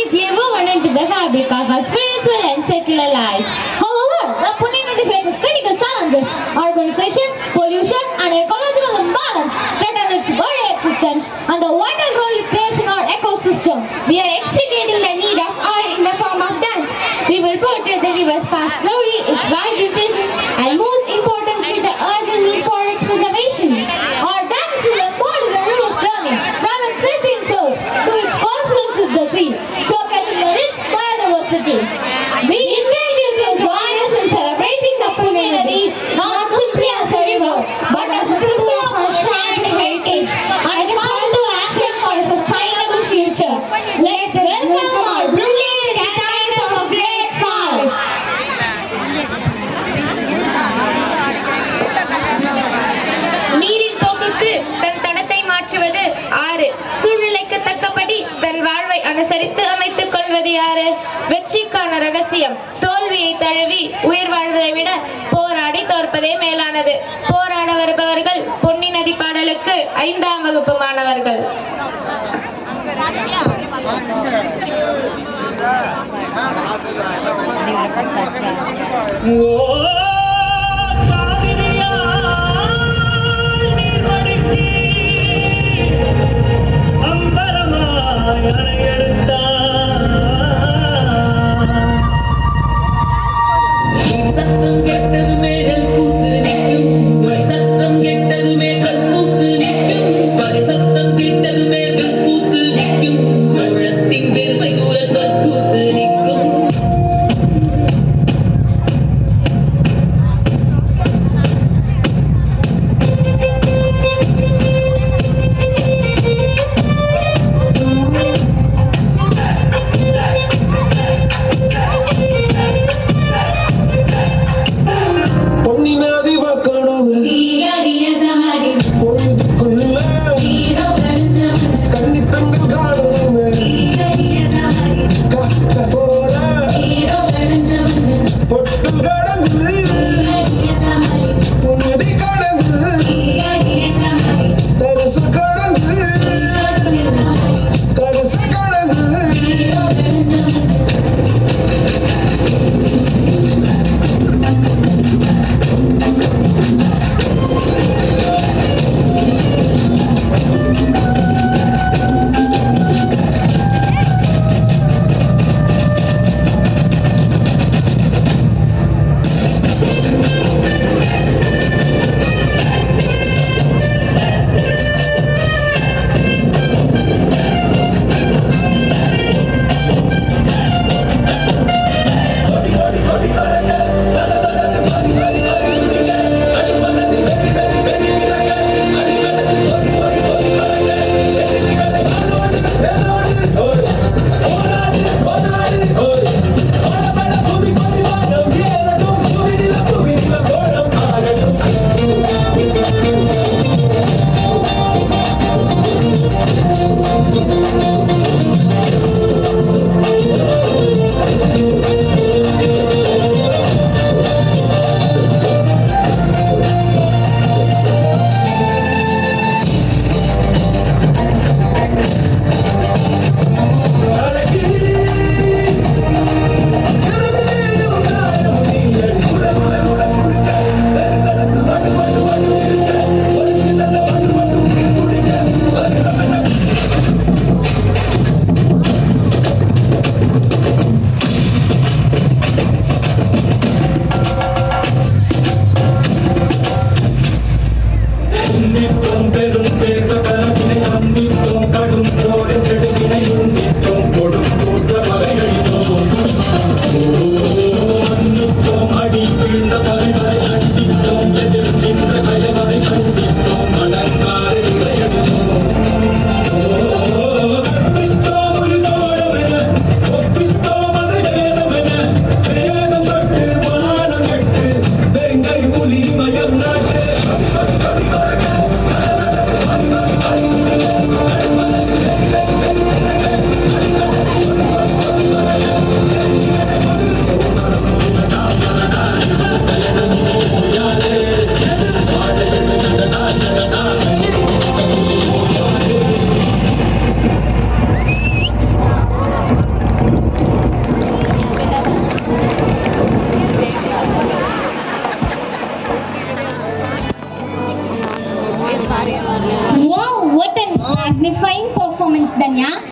deeply woven into the fabric of our spiritual and secular lives. However, the Pune Nadi faces critical challenges: urbanization, pollution, and ecological imbalance threaten its very existence and the vital role it plays in our ecosystem. We are explicating the need of art in the form of dance. We will portray the river's past glory, its wide repression, and most importantly, the urgent need for its preservation. Our dance will embody the river's journey from its rising source to its confluence with the sea, showcasing the rich biodiversity. We invite you to join us in celebrating the Pune Nadi, not simply as a river, but as a symbol of our shared heritage and a call to action for a sustainable future. Let's welcome our brilliant candidates of grade 5. நீரின் போக்குக்கு தன் தடத்தை மாற்றுவது ஆறு. சூழ்நிலைக்கு தக்கபடி தன் வாழ்வை அனுசரித்து அமைத்துக் கொள்வது யாரு? வெற்றிக்கான ரகசியம் தோல்வியை தழுவி உயிர் வாழ்வதை விட போராடி தோற்பதே மேலானது. போராட வருபவர்கள் பொன்னி நதி பாடலுக்கு 5ஆம் வகுப்பு மாணவர்கள். சத்தம் கெட்டதுமே கல் பூத்து நிற்கும், சத்தம் கெட்டதுமே கல் பூத்து நிற்கும், சத்தம் கெட்டதுமே கல் பூத்து நிற்கும், சோழத்தின் பெருமை கூற கல் பூத்து நிற்கும். Wow, what an magnifying performance, Danya.